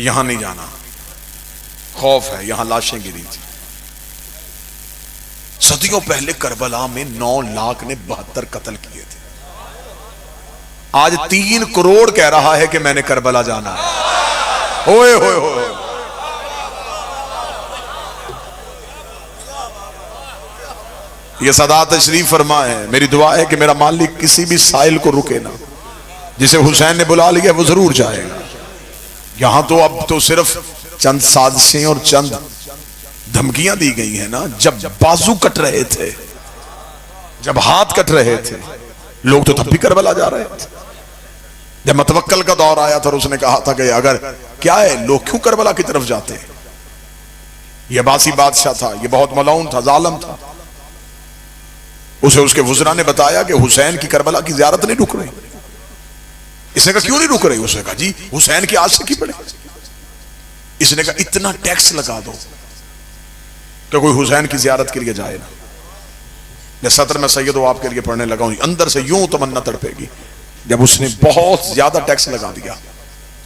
यहां नहीं जाना, खौफ है, यहां लाशें गिरी थी। सदियों पहले करबला में 9 लाख ने 72 कत्ल किए थे। आज 3 करोड़ कह रहा है कि मैंने करबला जाना है। ओए होए होए, ये सदा तशरीफ फरमा है। मेरी दुआ है कि मेरा मालिक किसी भी साइल को रुके ना, जिसे हुसैन ने बुला लिया वो जरूर जाएगा। यहां तो अब तो सिर्फ चंद साजिशें और चंद धमकियां दी गई हैं ना। जब बाजू कट रहे थे, जब हाथ कट रहे थे, लोग तो तब भी करबला जा रहे थे। जब मतवक्कल का दौर आया था और उसने कहा था कि अगर क्या है, लोग क्यों करबला की तरफ जाते हैं। यह अब्बासी बादशाह था, यह बहुत मलऊन था, जालिम था। उसे उसके वुज़रा ने बताया कि हुसैन की करबला की ज़ियारत नहीं रुक रही। इसने कहा क्यों नहीं रुक रही? उसने कहा जी हुसैन की आज से की पड़े। इसने कहा इतना टैक्स लगा दो कि कोई हुसैन की ज़ियारत के लिए जाए ना। मैं सत्र में सैयद हो आपके लिए पढ़ने लगा हूं, अंदर से यूं तमन्ना तड़पेगी। जब उसने बहुत ज्यादा टैक्स लगा दिया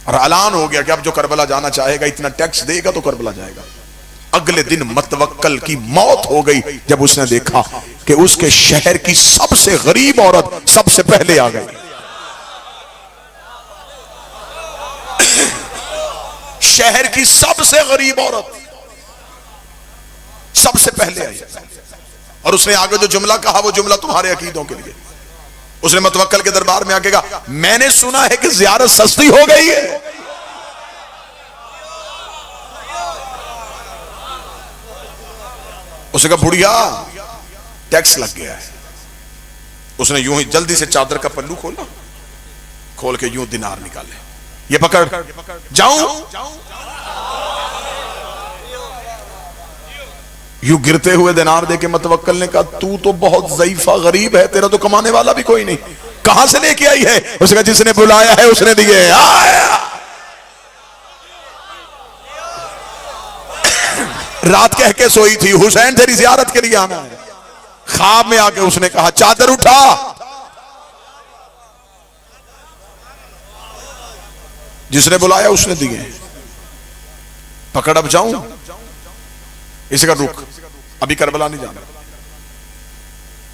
और ऐलान हो गया कि अब जो करबला जाना चाहेगा इतना टैक्स देगा तो करबला जाएगा। अगले दिन मतवक्कल की मौत हो गई जब उसने देखा कि उसके शहर की सबसे गरीब औरत सबसे पहले आ गई। शहर की सबसे गरीब औरत सबसे पहले आई और उसने आगे जो जुमला कहा वो जुमला तुम्हारे अकीदों के लिए। उसने मतवक्कल के दरबार में आके कहा मैंने सुना है कि ज़ियारत सस्ती हो गई है। उसने कहा बुढ़िया टैक्स लग गया है। उसने यूं ही जल्दी से चादर का पल्लू खोला, खोल के यूं दिनार निकाले, ये पकड़, जाऊं? यूं गिरते हुए दिनार देके मतवक्कल ने कहा तू तो बहुत ज़ईफा गरीब है, तेरा तो कमाने वाला भी कोई नहीं, कहां से लेके आई है? उसने कहा जिसने बुलाया है उसने दिए। रात कह के सोई थी हुसैन तेरी ज़ियारत के लिए आना है। ख्वाब में आके उसने कहा चादर उठा, जिसने बुलाया उसने दिए, पकड़, अब जाऊं? इसे का रुक, अभी करबला नहीं जाना।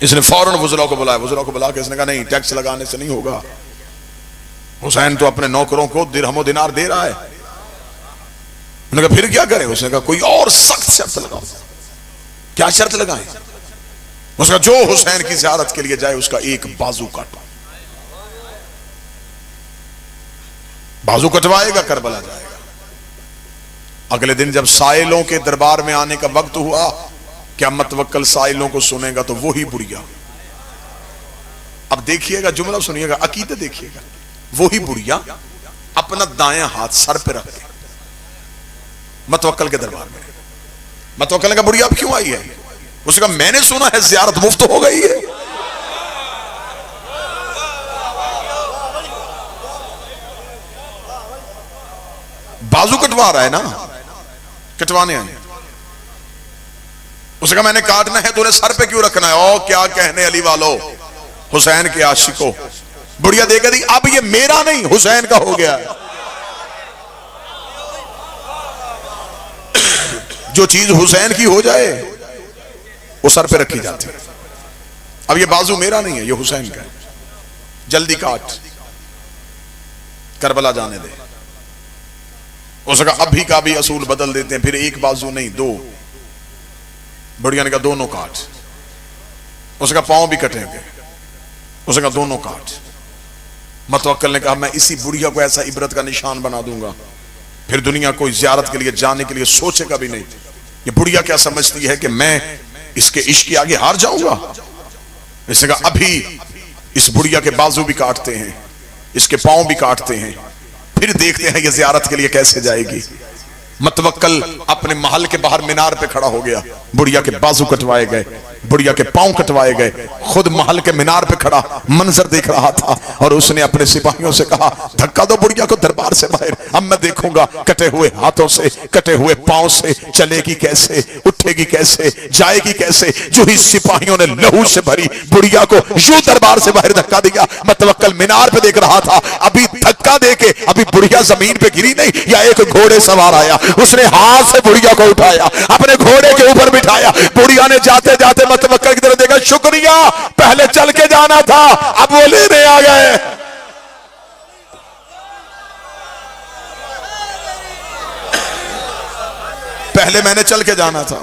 इसने फौरन वुज़रा को बुलाया, वुज़रा को बुला के इसने कहा नहीं टैक्स लगाने से नहीं होगा, हुसैन तो अपने नौकरों को दिरहम दिनार दे रहा है। उन्होंने कहा फिर क्या करें? उसने कहा कोई और सख्त शर्त लगाओ। क्या शर्त लगाएं? उसका जो हुसैन की ज़ियारत के लिए जाए उसका एक बाजू काटो। बाजू कटवाएगा करबला जाएगा। अगले दिन जब साइलों के दरबार में आने का वक्त हुआ, क्या मतवक्कल साइलों को सुनेगा तो वो ही बुढ़िया। अब देखिएगा, जुमला सुनिएगा, अकीदत देखिएगा। वो ही बुढ़िया अपना दायां हाथ सर पे रख के मतवक्कल के दरबार में। मतवक्कल ने कहा बुढ़िया अब क्यों आई है? उसने कहा मैंने सुना है ज़ियारत मुफ्त हो गई है। बाजू कटवा रहा है ना, कटवाने आए। उसने कहा मैंने काटना है, तूने सर पे क्यों रखना है? ओ क्या कहने अली वालों, हुसैन के आशिकों। बुढ़िया देख दी अब ये मेरा नहीं हुसैन का हो गया है। जो चीज हुसैन की हो जाए वो सर पे रखी जाती है। अब ये बाजू मेरा नहीं है, ये हुसैन का है, जल्दी काट, करबला जाने दे। उसका अभी का भी असूल बदल देते हैं, फिर एक बाजू नहीं 2। बुढ़िया ने कहा दोनों काट। उसका पांव भी कटेंगे। उसका दोनों काट। मतवक्कल ने कहा मैं इसी बुढ़िया को ऐसा इबरत का निशान बना दूंगा, फिर दुनिया कोई ज़ियारत के लिए जाने के लिए सोचेगा भी नहीं। ये बुढ़िया क्या समझती है कि मैं इसके इश्क के आगे हार जाऊंगा? इसने कहा अभी इस बुढ़िया के बाजू भी काटते हैं, इसके पांव भी काटते हैं, फिर देखते हैं ये ज़ियारत के लिए कैसे जाएगी। मतवक्कल अपने महल के बाहर मीनार पे खड़ा हो गया, बुढ़िया के बाजू कटवाए गए। बुढ़िया के पांव कटवाए गए। खुद महल के मीनार पे खड़ा मंजर देख रहा था और उसने अपने सिपाहियों से कहा, धक्का दो बुढ़िया को दरबार से बाहर, अब मैं देखूंगा कटे हुए हाथों से, कटे हुए पांव से चलेगी कैसे, उठेगी कैसे, जाएगी कैसे। जो ही सिपाहियों ने लहू से भरी बुढ़िया को यूं दरबार से बाहर धक्का दिया, मैं तवक्कल मीनार पे देख रहा था, अभी धक्का देके अभी बुढ़िया जमीन पे गिरी नहीं, या एक घोड़े सवार आया, उसने हाथ से बुढ़िया को उठाया, अपने घोड़े के ऊपर बिठाया। बुढ़िया ने जाते जाते मतवक्कल की तरफ देखा, शुक्रिया, पहले चल के जाना था, अब वो लेने आ गए। पहले मैंने चल के जाना था।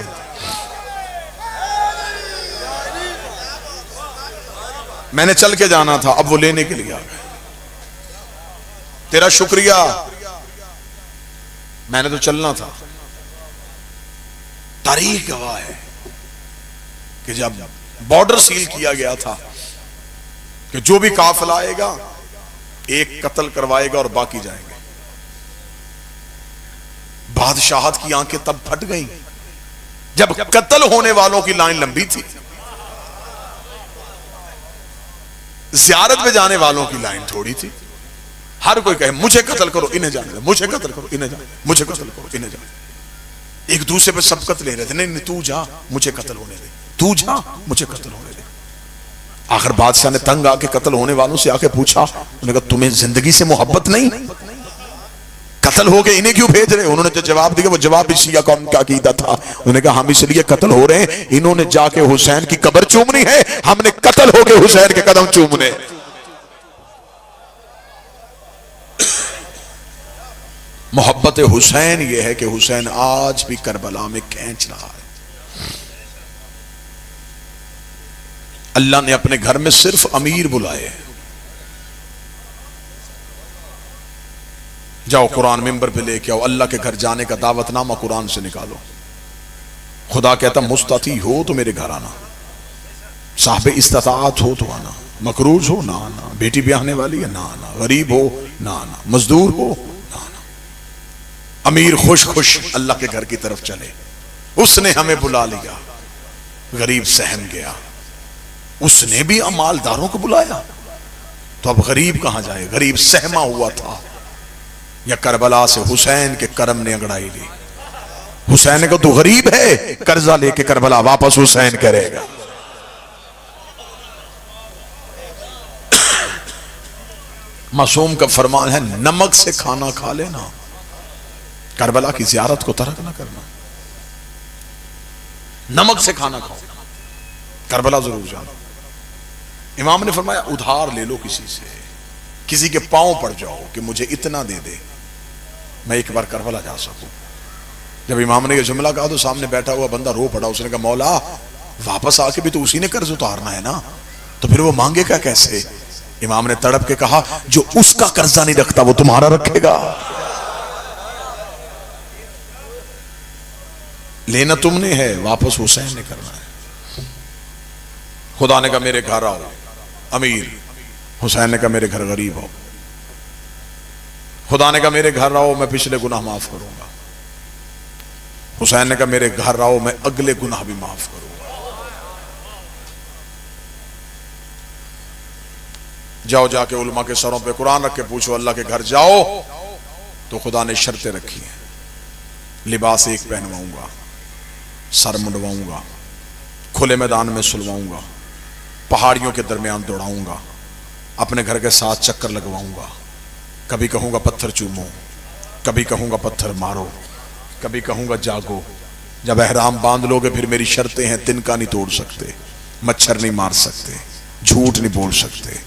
मैंने चल के जाना था, अब वो लेने के लिए आ गए। तेरा शुक्रिया, मैंने तो चलना था। तारीख गवाह है कि जब बॉर्डर सील किया गया था कि जो भी काफिला आएगा एक कत्ल करवाएगा और बाकी जाएंगे। बादशाहत की आंखें तब फट गई जब कत्ल होने वालों की लाइन लंबी थी, ज़ियारत में जाने वालों की लाइन थोड़ी थी। हर कोई कहे मुझे कत्ल करो, इन्हें जाने दो, मुझे कत्ल करो, इन्हें जाने, मुझे कत्ल करो, इन्हें जाने। एक दूसरे पे सबकत ले रहे थे, नहीं तू जा, मुझे कत्ल होने दे, तू जा, मुझे कत्ल होने दे। आखिर बादशाह ने तंग आके कत्ल होने वालों से आके पूछा, उन्होंने कहा तुम्हें जिंदगी से मोहब्बत नहीं, कत्ल हो गए इन्हें क्यों भेज रहे? उन्होंने जो जवाब दिया वो जवाब भी शिया कौम का अकीदा था। उन्होंने कहा हम इसलिए कत्ल हो रहे हैं, इन्होंने जाके हुसैन की कब्र चूमनी है, हमने कत्ल हो गए हुसैन के कदम चूमने। मोहब्बत हुसैन ये है कि हुसैन आज भी करबला में खींच रहा है। अल्लाह ने अपने घर में सिर्फ अमीर बुलाए। जाओ कुरान मिंबर पे लेके आओ, अल्लाह के घर जाने का दावतनामा कुरान से निकालो। खुदा कहता मुस्तती हो तो मेरे घर आना, साहब इस्तात हो तो आना, मकरूज हो ना आना, बेटी ब्याहने वाली है ना आना, गरीब हो ना आना, मजदूर हो ना आना। अमीर खुश खुश अल्लाह के घर की तरफ चले। उसने हमें बुला लिया, गरीब सहम गया। उसने भी मालदारों को बुलाया, तो अब गरीब कहां जाए? गरीब सहमा हुआ था। या करबला से हुसैन के करम ने अंगड़ाई ली। हुसैन को तू गरीब है, कर्जा लेके करबला वापस हुसैन करेगा। मासूम का फरमान है, नमक से खाना खा लेना, करबला की ज़ियारत को तर्क ना करना। नमक से खाना खाओ, करबला जरूर जाना। इमाम ने फरमाया उधार ले लो किसी से, किसी के पांव पड़ जाओ कि मुझे इतना दे दे, मैं एक बार करबला जा सकूं। जब इमाम ने यह जुमला कहा तो सामने बैठा हुआ बंदा रो पड़ा। उसने कहा मौला वापस आके भी तो उसी ने कर्ज उतारना है ना, तो फिर वो मांगेगा कैसे? इमाम ने तड़प के कहा जो उसका कर्जा नहीं रखता वो तुम्हारा रखेगा। लेना तुमने है, वापस हुसैन ने करना है। खुदा ने कहा मेरे घर आओ अमीर, हुसैन ने कहा मेरे घर गरीब हो। खुदा ने कहा मेरे घर आओ मैं पिछले गुनाह माफ करूंगा। हुसैन ने कहा मेरे घर आओ मैं अगले गुनाह भी माफ करूंगा। जाओ जाके उलमा के सरों पे कुरान रख के पूछो, अल्लाह के घर जाओ तो खुदा ने शर्तें रखी हैं। लिबास एक पहनवाऊंगा, सर मुंडवाऊंगा, खुले मैदान में सुलवाऊंगा, पहाड़ियों के दरमियान दौड़ाऊंगा, अपने घर के साथ चक्कर लगवाऊंगा। कभी कहूंगा पत्थर चूमो, कभी कहूंगा पत्थर मारो, कभी कहूंगा जागो। जब एहराम बांध लोगे फिर मेरी शर्तें हैं, तिनका नहीं तोड़ सकते, मच्छर नहीं मार सकते, झूठ नहीं बोल सकते,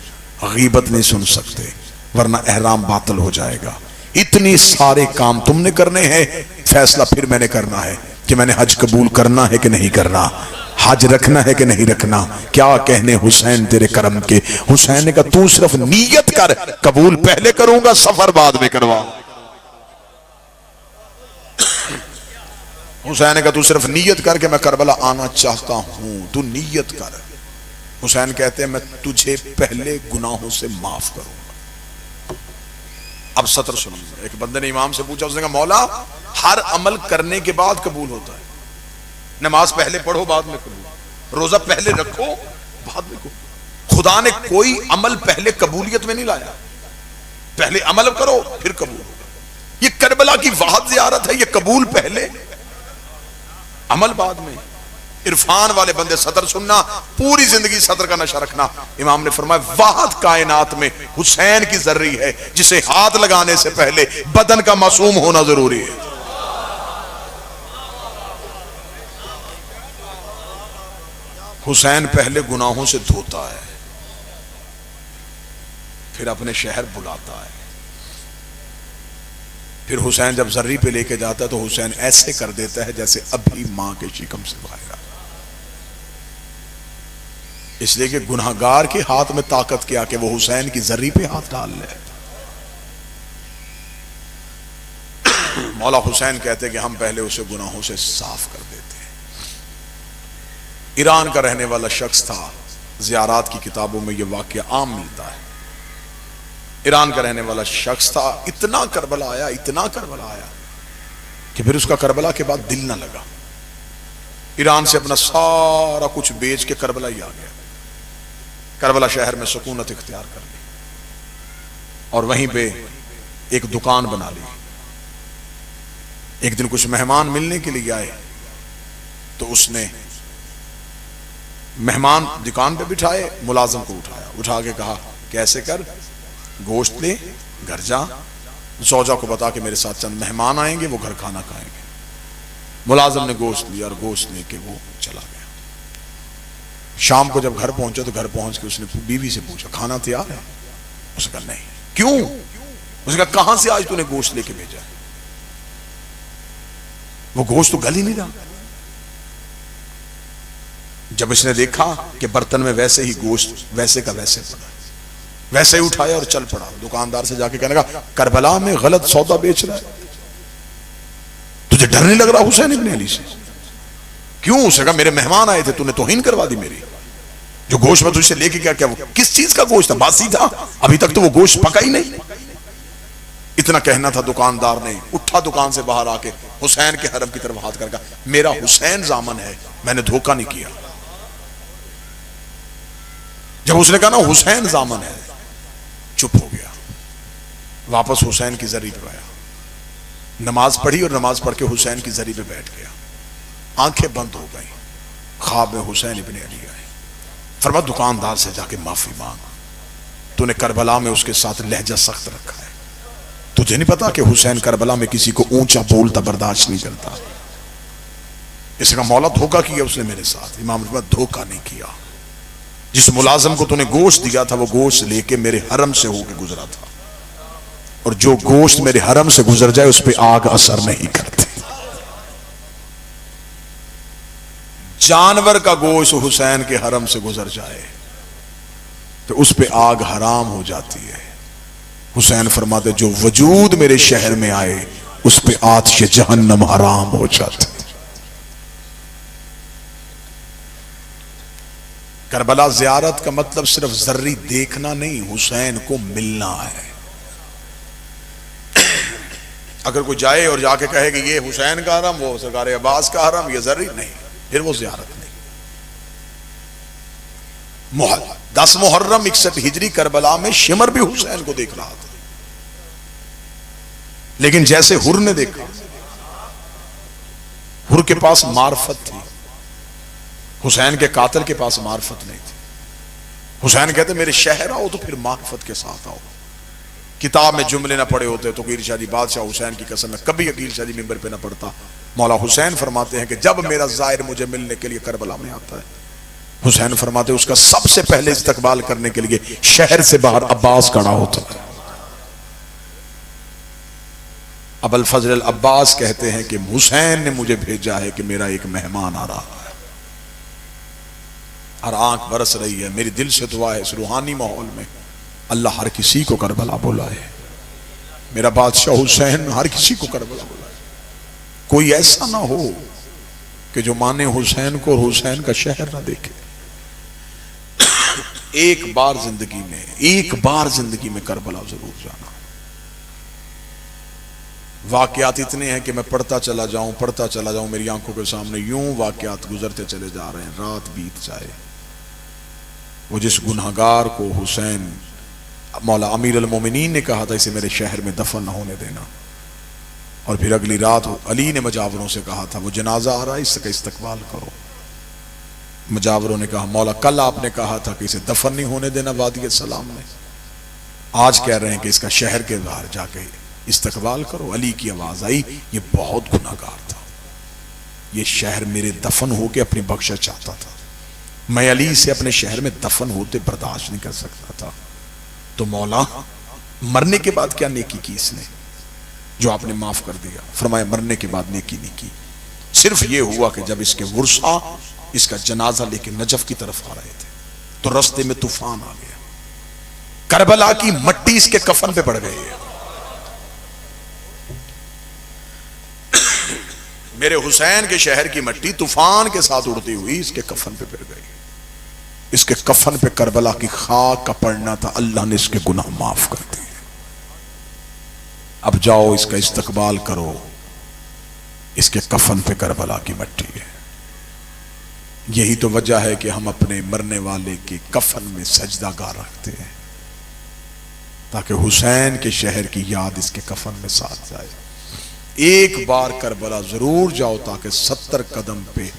गीबत नहीं सुन सकते, वरना एहराम बातिल हो जाएगा। इतनी सारे काम तुमने करने हैं, फैसला फिर मैंने करना है कि मैंने हज कबूल करना है कि नहीं करना, हज रखना है कि नहीं रखना। क्या कहने हुसैन तेरे करम के। हुसैन ने कहा तू सिर्फ नीयत कर, कबूल पहले करूंगा सफर बाद में करवा। हुसैन ने कहा तू सिर्फ नीयत कर के मैं करबला आना चाहता हूं, तू नीयत कर। हुसैन कहते हैं मैं तुझे पहले गुनाहों से माफ करूंगा। अब सत्र सुनिए। एक बंदे ने इमाम से पूछा, उसने कहा मौला हर अमल करने के बाद कबूल होता है, नमाज पहले पढ़ो बाद में कबूल, रोजा पहले रखो बाद में को। खुदा ने कोई अमल पहले कबूलियत में नहीं लाया, पहले अमल करो फिर कबूल होगा। ये करबला की वाहद ज़ियारत है, ये कबूल पहले अमल बाद में। इरफान वाले बंदे सतर सुनना, पूरी जिंदगी सतर का नशा रखना। इमाम ने फरमाया वाहद कायनात में हुसैन की जर्री है जिसे हाथ लगाने से पहले बदन का मासूम होना जरूरी है। हुसैन पहले गुनाहों से धोता है, फिर अपने शहर बुलाता है। फिर हुसैन जब जर्री पे लेके जाता है तो हुसैन ऐसे कर देता है जैसे अभी मां के शिकम से बाहर आया। इसलिए कि गुनाहगार के हाथ में ताकत क्या कि वो हुसैन की जर्री पे हाथ डाल ले। मौला हुसैन कहते कि हम पहले उसे गुनाहों से साफ कर देते। ईरान का रहने वाला शख्स था, ज़ियारात की किताबों में यह वाक़या आम मिलता है। ईरान का रहने वाला शख्स था, इतना करबला आया, इतना करबला आया कि फिर उसका करबला के बाद दिल ना लगा। ईरान से अपना सारा कुछ बेच के करबला ही आ गया। करबला शहर में सुकूनत इख्तियार कर ली और वहीं पे एक दुकान बना ली। एक दिन कुछ मेहमान मिलने के लिए आए तो उसने मेहमान दुकान पे बिठाए, मुलाजिम को उठाया, उठा के कहा कैसे कर, गोश्त ले, घर जा, सौजा को बता के मेरे साथ चंद मेहमान आएंगे, वो घर खाना खाएंगे। मुलाजिम ने गोश्त लिया और गोश्त लेके वो चला गया। शाम को जब घर पहुंचा तो घर पहुंच के उसने बीवी से पूछा खाना तैयार है? उसने कहा नहीं। क्यों? उसने कहा कहां से आज तूने गोश्त लेके भेजा? वो गोश्त तो गल ही नहीं रहा। जब इसने देखा कि बर्तन में वैसे ही गोश्त वैसे का वैसे पड़ा, वैसे ही उठाया और चल पड़ा। दुकानदार से जाके कहने लगा करबला में गलत सौदा बेच रहा है, तुझे डर नहीं लग रहा हुसैन इब्न अली से? क्यों? उसने कहा मेरे मेहमान आए थे, तूने तौहीन करवा दी मेरी। जो गोश्त में तुझसे लेके क्या, वो किस चीज का गोश्त था? बासी था, अभी तक तो वो गोश्त पका ही नहीं। इतना कहना था, दुकानदार ने उठा दुकान से बाहर आके हुसैन के हरम की तरफ हाथ करके मेरा हुसैन जामन है, मैंने धोखा नहीं किया। जब उसने कहा ना हुसैन जामन है, चुप हो गया। वापस हुसैन की जरी पे आया, नमाज पढ़ी और नमाज पढ़ के हुसैन की जरी पे बैठ गया। आंखें बंद हो गई, ख्वाब में हुसैन इब्न अली आए। फरमाया दुकानदार से जाके माफी मांग, तूने करबला में उसके साथ लहजा सख्त रखा है। तुझे नहीं पता कि हुसैन करबला में किसी को ऊंचा बोलता बर्दाश्त नहीं करता। इसका मौला धोखा किया उसने मेरे साथ। इमाम धोखा नहीं किया। जिस मुलाजिम को तूने गोश्त दिया था वो गोश्त लेके मेरे हरम से होके गुजरा था, और जो गोश्त मेरे हरम से गुजर जाए उस पर आग असर नहीं करती। जानवर का गोश्त हुसैन के हरम से गुजर जाए तो उस पर आग हराम हो जाती है। हुसैन फरमाते जो वजूद मेरे शहर में आए उस पर आतिश जहन्नम हराम हो जाती। करबला ज़ियारत का मतलब सिर्फ जर्री देखना नहीं, हुसैन को मिलना है। अगर कोई जाए और जाके कहे कि ये हुसैन का हरम, वो सरकार अब्बास का हरम, ये जर्री नहीं, फिर वो ज़ियारत नहीं। 10 मुहर्रम 61 हिजरी करबला में शिमर भी हुसैन को देख रहा था, लेकिन जैसे हुर ने देखा, हुर के पास मार्फत थी, हुसैन के कातिल के पास मार्फत नहीं थी। हुसैन कहते मेरे शहर आओ तो फिर मार्फत के साथ आओ। किताब में जुमले ना पड़े होते तो अकील शादी बादशाह हुसैन की कसम में कभी अकील शादी मिंबर पे ना पड़ता। मौला हुसैन फरमाते हैं कि जब मेरा ज़ाहिर मुझे मिलने के लिए करबला में आता है, हुसैन फरमाते उसका सबसे पहले इस्तकबाल करने के लिए शहर से बाहर अब्बास खड़ा होता है। अबुल फजल अब्बास कहते हैं कि हुसैन ने मुझे भेजा है कि मेरा एक मेहमान आ रहा है और आंख बरस रही है। मेरी दिल से दुआ है इस रूहानी माहौल में अल्लाह हर किसी को करबला बुलाए। मेरा बादशाह हुसैन हर किसी को करबला बुलाए। कोई ऐसा ना हो कि जो माने हुसैन को और हुसैन का शहर ना देखे। एक बार जिंदगी में करबला जरूर जाना। वाकयात इतने हैं कि मैं पढ़ता चला जाऊं, मेरी आंखों के सामने यूं वाकयात गुजरते चले जा रहे हैं, रात बीत जाए। वो जिस गुनहगार को हुसैन मौला अमीर अल मोमिनीन ने कहा था इसे मेरे शहर में दफन न होने देना, और फिर अगली रात अली ने मजावरों से कहा था वो जनाजा आ रहा है इसका इस्तकबाल करो। मजावरों ने कहा मौला कल आपने कहा था कि इसे दफन नहीं होने देना वादी सलाम में, आज कह रहे हैं कि इसका शहर के बाहर जाके इस्तकबाल करो। अली की आवाज आई ये बहुत गुनाहगार था, ये शहर मेरे दफन होके अपनी बख्शिश चाहता था, मैं अली से अपने शहर में दफन होते बर्दाश्त नहीं कर सकता था। तो मौला मरने के बाद क्या नेकी की इसने जो आपने माफ कर दिया? फरमाया मरने के बाद नेकी नहीं की, सिर्फ ये हुआ कि जब इसके वर्षा इसका जनाजा लेके नजफ की तरफ आ रहे थे तो रास्ते में तूफान आ गया, करबला की मट्टी इसके कफन पे पड़ गई। मेरे हुसैन के शहर की मट्टी तूफान के साथ उड़ती हुई इसके कफन पे पड़ गई। इसके कफन पे करबला की खाक का पड़ना था, अल्लाह ने इसके गुनाह माफ कर दिए। अब जाओ इसका इस्तकबाल करो, इसके कफन पे करबला की मट्टी है। यही तो वजह है कि हम अपने मरने वाले के कफन में सजदागार रखते हैं ताकि हुसैन के शहर की याद इसके कफन में साथ जाए। एक बार करबला जरूर जाओ ताकि 70 कदम पे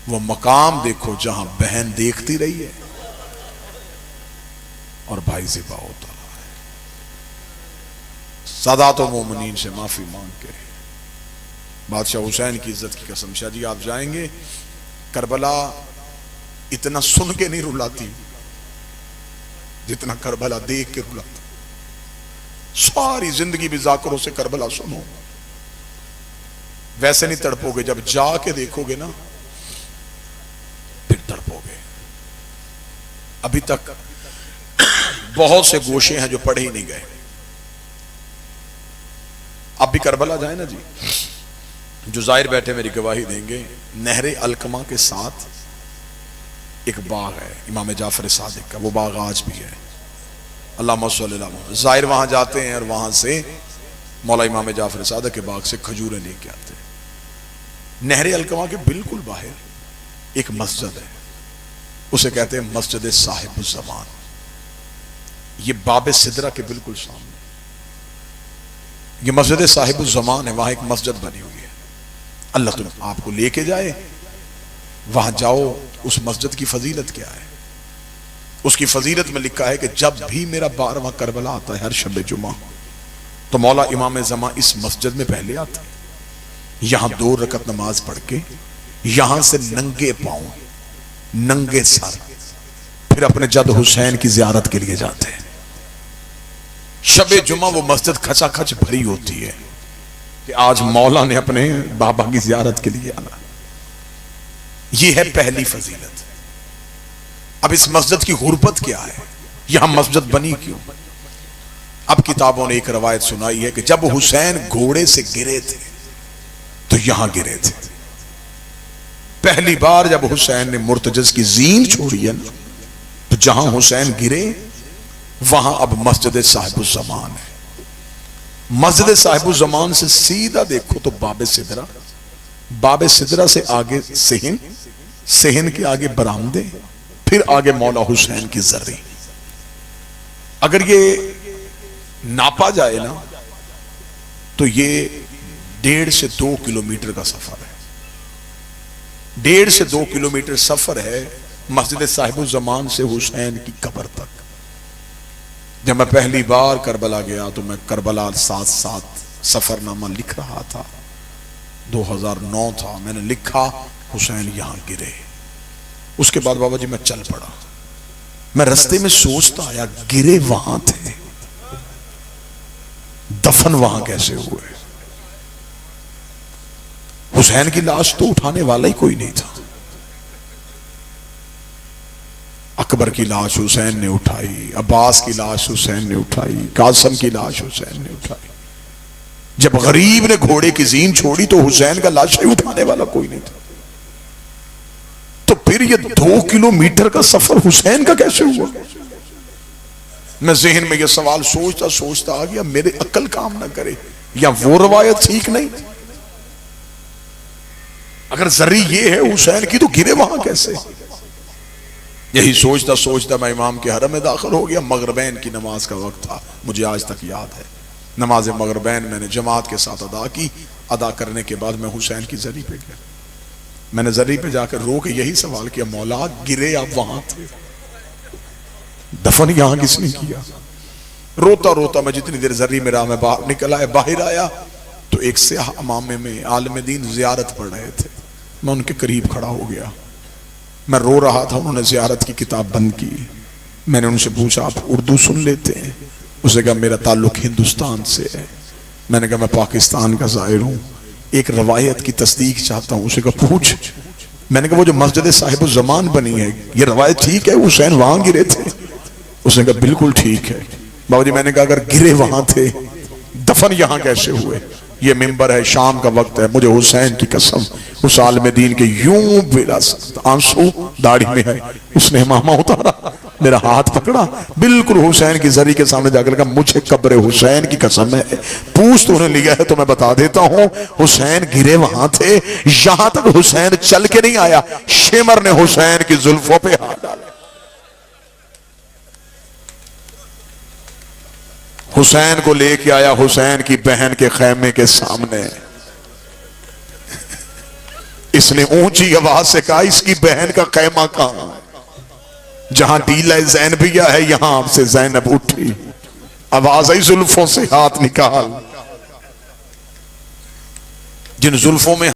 वो मकाम देखो जहां बहन देखती रही है और भाई ज़िबा होता है। सादात मोमिनीन से माफी मांग के बादशाह हुसैन की इज्जत की कसम, शाह जी आप जाएंगे करबला इतना सुन के नहीं रुलाती जितना करबला देख के रुलाता। सारी जिंदगी भी जाकरों से करबला सुनो, वैसे नहीं तड़पोगे, जब जाके देखोगे ना फिर तड़पोगे। अभी तक बहुत से गोशे हैं जो पढ़े ही नहीं गए। अब भी करबला जाए ना जी, जो जाहिर बैठे मेरी गवाही देंगे, नहरे अलकमा के साथ एक बाग है इमाम जाफर सादिक का, वो बाग आज भी है। अल्लाहुम्मा सल्ली अला मुहम्मद। जाहिर वहां जाते हैं और वहां से मौला इमाम जाफर सादिक के बाग से खजूरें लेके आते हैं। नहरे अलकमा के बिल्कुल बाहर एक मस्जिद है, उसे कहते हैं मस्जिद साहिबुज़्ज़मान। ये बाब सिदरा के बिल्कुल सामने ये मस्जिद साहिबुज़्ज़मान है, वहां एक मस्जिद बनी हुई है। अल्लाह तुम आपको लेके जाए, वहां जाओ। उस मस्जिद की फजीलत क्या है? उसकी फजीलत में लिखा है कि जब भी मेरा 12वां करबला आता है हर शब जुमा, तो मौला इमाम ज़मा इस मस्जिद में पहले आता है, यहां 2 रकत नमाज पढ़ के यहां से नंगे पांव नंगे सर फिर अपने जद हुसैन की जियारत के लिए जाते हैं। शबे जुमा वो मस्जिद खचाखच भरी होती है कि आज मौला ने अपने बाबा की जियारत के लिए आना। यह है पहली फजीलत। अब इस मस्जिद की गुर्बत क्या है, यहां मस्जिद बनी क्यों? अब किताबों ने एक रवायत सुनाई है कि जब हुसैन घोड़े से गिरे थे तो यहां गिरे थे। पहली बार जब हुसैन ने मुर्तजज की जीन छोड़ी है ना, तो जहां हुसैन गिरे वहां अब मस्जिद साहिबुज़्ज़मान है। मस्जिद साहिबुज़्ज़मान से सीधा देखो तो बाबे सिदरा, बाबे सिदरा से आगे सेहन, सेहन के आगे बरामदे, फिर आगे मौला हुसैन की जर्री। अगर ये नापा जाए ना तो ये 1.5 से 2 किलोमीटर का सफर है। 1.5 से 2 किलोमीटर सफर है मस्जिद साहिबुज़्ज़मान से हुसैन की कब्र तक। जब मैं पहली बार करबला गया तो मैं करबला साथ साथ सफरनामा लिख रहा था, 2009 था। मैंने लिखा हुसैन यहां गिरे। उसके बाद बाबा जी मैं चल पड़ा। मैं रास्ते में सोचता आया गिरे वहां थे, दफन वहां कैसे हुए? हुसैन की लाश तो उठाने वाला ही कोई नहीं था। अकबर की लाश हुसैन ने उठाई, अब्बास की लाश हुसैन ने उठाई, कासिम की लाश हुसैन ने उठाई। जब गरीब ने घोड़े की जीन छोड़ी तो हुसैन का लाश ही उठाने वाला कोई नहीं था। तो फिर ये 2 किलोमीटर का सफर हुसैन का कैसे हुआ? मैं जहन में ये सवाल सोचता सोचता आ गया, मेरे अक्ल काम ना करे। या वो रवायत ठीक नहीं? अगर जरी ये है हुसैन की तो गिरे वहां कैसे? यही सोचता सोचता मैं इमाम के हरम में दाखिल हो गया। मगरबैन की नमाज का वक्त था, मुझे आज तक याद है। नमाज मगरबैन मैंने जमात के साथ अदा की। अदा करने के बाद मैं हुसैन की जरी पे गया। मैंने जरी पे जाकर रो के यही सवाल किया, मौला गिरे आप वहां थे, दफन यहां किसने किया? रोता रोता मैं जितनी देर जरी में रहा, मैं बाहर निकल आया। बाहर आया तो एक स्याह इमामे में आलिम दीन जियारत पढ़ रहे थे। मैं उनके करीब खड़ा हो गया, मैं रो रहा था। उन्होंने जियारत की किताब बंद की। मैंने उनसे पूछा, आप उर्दू सुन लेते हैं? उसने कहा, मेरा ताल्लुक हिंदुस्तान से है। मैंने कहा, मैं पाकिस्तान का ज़ाहिर हूं, एक रवायत की तस्दीक चाहता हूं। उसे कहा, पूछ। मैंने कहा, वो जो मस्जिद साहिब जमान बनी है, ये रवायत ठीक है? हुसैन वहां गिरे थे? उसने कहा, बिल्कुल ठीक है। बाबा जी, मैंने कहा, अगर गिरे वहां थे, दफन यहां कैसे हुए? ये मिंबर है, शाम का वक्त है, मुझे हुसैन की कसम, उस आलिम दीन के यूं बेला आंसू दाढ़ी में है। उसने इमामा उतारा, मेरा हाथ पकड़ा, बिल्कुल हुसैन की जरी के सामने जाकर कहा, मुझे कब्र हुसैन की कसम है, पूछ तूने लिया है तो मैं बता देता हूं, हुसैन गिरे वहां थे। यहां तक हुसैन चल के नहीं आया, शेमर ने हुसैन की जुल्फों पे हाथ डाला। हुसैन को लेके आया हुसैन की बहन के खैमे के सामने। इसने ऊंची आवाज से कहा, इसकी बहन का खैमा कहां? जहां डीला ज़ैनबिया है, यहां से ज़ैनब उठी, आवाज आई, जुल्फों से हाथ निकाल। जिन जुल्फों में